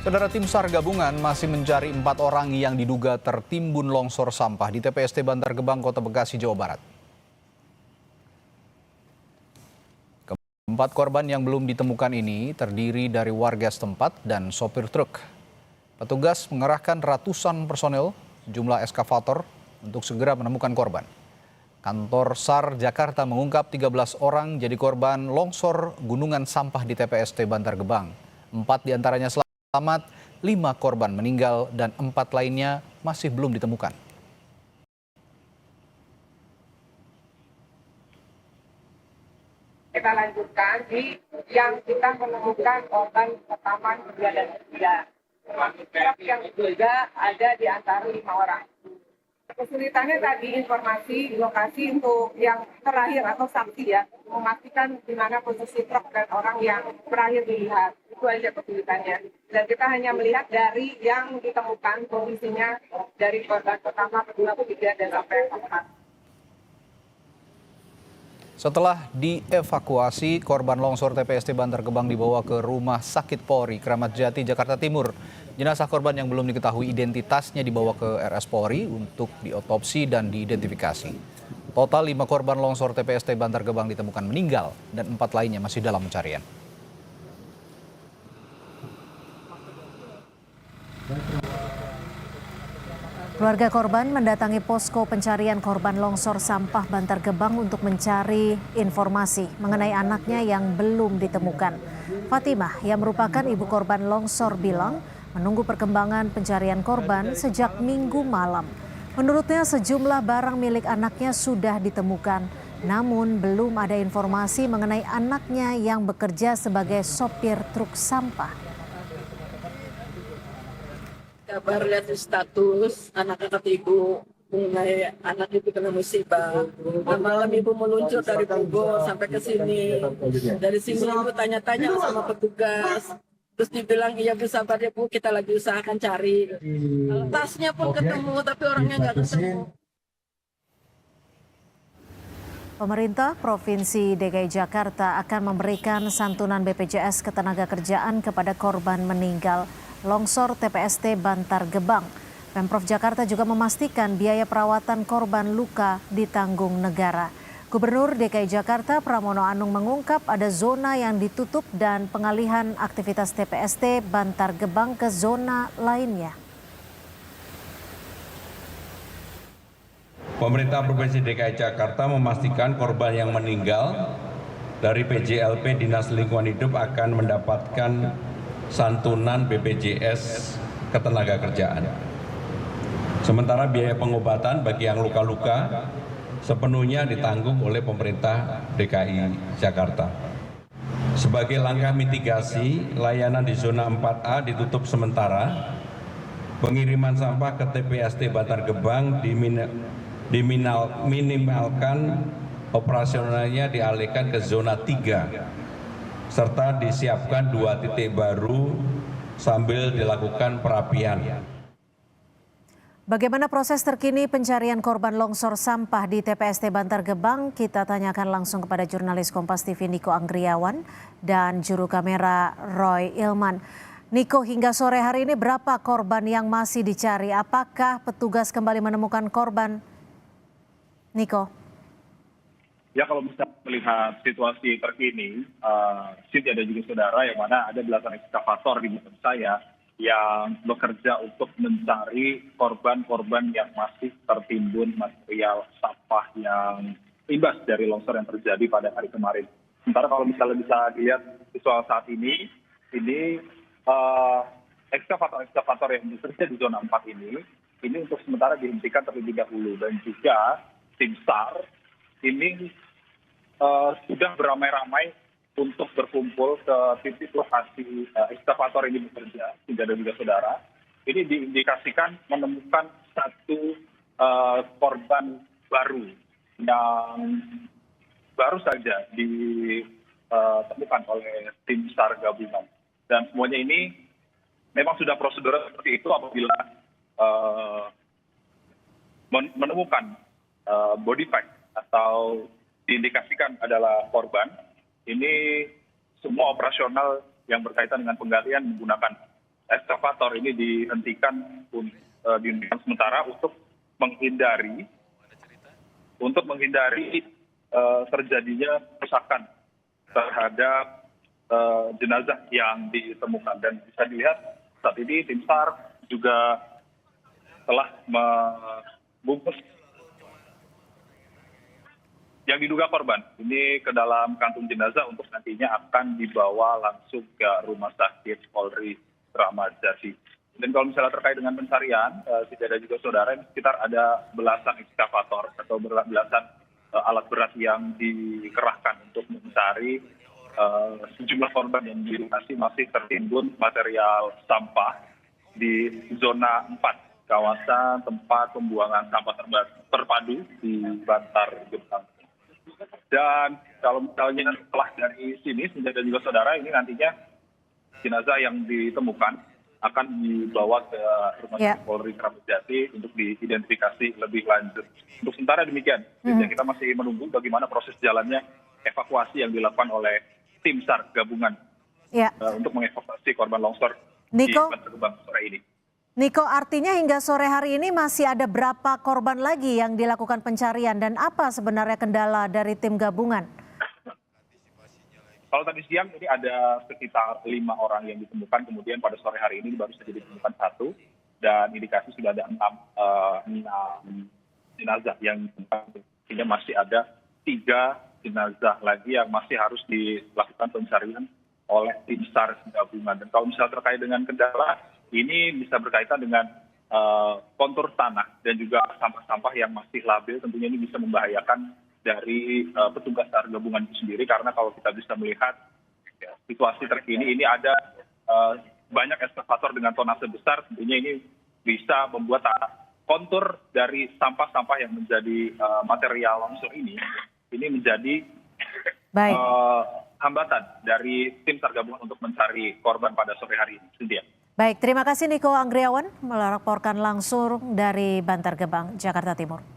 Saudara, tim SAR gabungan masih mencari 4 orang yang diduga tertimbun longsor sampah di TPST Bantar Gebang, Kota Bekasi, Jawa Barat. Keempat korban yang belum ditemukan ini terdiri dari warga setempat dan sopir truk. Petugas mengerahkan ratusan personel, jumlah eskavator untuk segera menemukan korban. Kantor SAR Jakarta mengungkap 13 orang jadi korban longsor gunungan sampah di TPST Bantar Gebang. 4 diantaranya selamat, 5 korban meninggal, dan 4 lainnya masih belum ditemukan. Kita lanjutkan di yang kita menemukan korban pertama, kedua, dan ketiga. Truk yang juga ada di antara 5 orang. Kesulitannya tadi informasi lokasi untuk yang terakhir atau saksi ya, memastikan di mana posisi truk dan orang yang terakhir dilihat. Itu aja kesulitannya. Dan kita hanya melihat dari yang ditemukan posisinya dari korban pertama, kedua, ketiga, dan sampai yang keempat. Setelah dievakuasi, korban longsor TPST Bantar Gebang dibawa ke Rumah Sakit Polri, Kramat Jati, Jakarta Timur. Jenazah korban yang belum diketahui identitasnya dibawa ke RS Polri untuk diotopsi dan diidentifikasi. Total 5 korban longsor TPST Bantar Gebang ditemukan meninggal dan 4 lainnya masih dalam pencarian. Keluarga korban mendatangi posko pencarian korban longsor sampah Bantar Gebang untuk mencari informasi mengenai anaknya yang belum ditemukan. Fatimah, yang merupakan ibu korban longsor, bilang menunggu perkembangan pencarian korban sejak Minggu malam. Menurutnya sejumlah barang milik anaknya sudah ditemukan, namun belum ada informasi mengenai anaknya yang bekerja sebagai sopir truk sampah. Kabar lihat di status anak-anak ibu mengenai anak itu kena musibah. Nah, malam ibu meluncur dari Bogor sampai ke sini. Dari sini ibu tanya-tanya sama petugas. Terus dibilang, iya Bu, sabar ya Bu, kita lagi usahakan cari. Tasnya pun ketemu, tapi orangnya nggak ketemu. Pemerintah Provinsi DKI Jakarta akan memberikan santunan BPJS Ketenagakerjaan kepada korban meninggal longsor TPST Bantar Gebang. Pemprov Jakarta juga memastikan biaya perawatan korban luka ditanggung negara. Gubernur DKI Jakarta Pramono Anung mengungkap ada zona yang ditutup dan pengalihan aktivitas TPST Bantar Gebang ke zona lainnya. Pemerintah Provinsi DKI Jakarta memastikan korban yang meninggal dari PJLP Dinas Lingkungan Hidup akan mendapatkan santunan BPJS Ketenagakerjaan. Sementara biaya pengobatan bagi yang luka-luka sepenuhnya ditanggung oleh pemerintah DKI Jakarta. Sebagai langkah mitigasi, layanan di zona 4A ditutup sementara. Pengiriman sampah ke TPST Bantar Gebang diminimalkan, operasionalnya dialihkan ke zona 3. Serta disiapkan 2 titik baru sambil dilakukan perapian. Bagaimana proses terkini pencarian korban longsor sampah di TPST Bantar Gebang? Kita tanyakan langsung kepada jurnalis Kompas TV Niko Anggriawan dan juru kamera Roy Ilman. Niko, hingga sore hari ini berapa korban yang masih dicari? Apakah petugas kembali menemukan korban? Niko. Ya, kalau bisa melihat situasi terkini, Cynthia dan juga saudara, yang mana ada belasan ekskavator di belakang saya yang bekerja untuk mencari korban-korban yang masih tertimbun material sampah yang imbas dari longsor yang terjadi pada hari kemarin. Sementara kalau misalnya bisa dilihat visual saat ini ekskavator-ekskavator yang bekerja di zona 4 ini untuk sementara dihentikan terlebih dahulu, dan juga tim SAR ini sudah beramai-ramai untuk berkumpul ke titik lokasi ekskavator ini bekerja, tidak ada juga saudara. Ini diindikasikan menemukan satu korban baru yang baru saja ditemukan oleh tim SAR gabungan. Dan semuanya ini memang sudah prosedur seperti itu apabila menemukan body part atau diindikasikan adalah korban. Ini semua operasional yang berkaitan dengan penggalian menggunakan eskavator ini dihentikan sementara untuk menghindari terjadinya kerusakan terhadap jenazah yang ditemukan. Dan bisa dilihat saat ini tim SAR juga telah membungkus yang diduga korban ini ke dalam kantung jenazah untuk nantinya akan dibawa langsung ke Rumah Sakit Polri Kramat Jati. Dan kalau misalnya terkait dengan pencarian, tidak ada juga saudara, sekitar ada belasan ekskavator atau belasan alat berat yang dikerahkan untuk mencari sejumlah korban yang masih tertimbun material sampah di zona 4, kawasan tempat pembuangan sampah terpadu di Bantar Gebang. Dan kalau misalnya setelah dari sini, dan juga saudara, ini nantinya jenazah yang ditemukan akan dibawa ke Rumah Sakit Polri Kramat Jati untuk diidentifikasi lebih lanjut. Untuk sementara demikian, kita masih menunggu bagaimana proses jalannya evakuasi yang dilakukan oleh tim SAR gabungan untuk mengevakuasi korban longsor di Bantar Gebang sore ini. Niko, artinya hingga sore hari ini masih ada berapa korban lagi yang dilakukan pencarian dan apa sebenarnya kendala dari tim gabungan? Kalau tadi siang ini ada sekitar 5 orang yang ditemukan, kemudian pada sore hari ini baru saja ditemukan 1, dan indikasi sudah ada 6 jenazah yang ditemukan. Sehingga masih ada 3 jenazah lagi yang masih harus dilakukan pencarian oleh tim SAR gabungan. Dan kalau misalnya terkait dengan kendala, ini bisa berkaitan dengan kontur tanah dan juga sampah-sampah yang masih labil. Tentunya ini bisa membahayakan dari petugas SAR gabungan itu sendiri, karena kalau kita bisa melihat situasi terkini ini ada banyak eskavator dengan tonase besar. Tentunya ini bisa membuat kontur dari sampah-sampah yang menjadi material longsor ini menjadi hambatan dari tim SAR gabungan untuk mencari korban pada sore hari ini. Cynthia. Baik, terima kasih Niko Anggriawan melaporkan langsung dari Bantar Gebang, Jakarta Timur.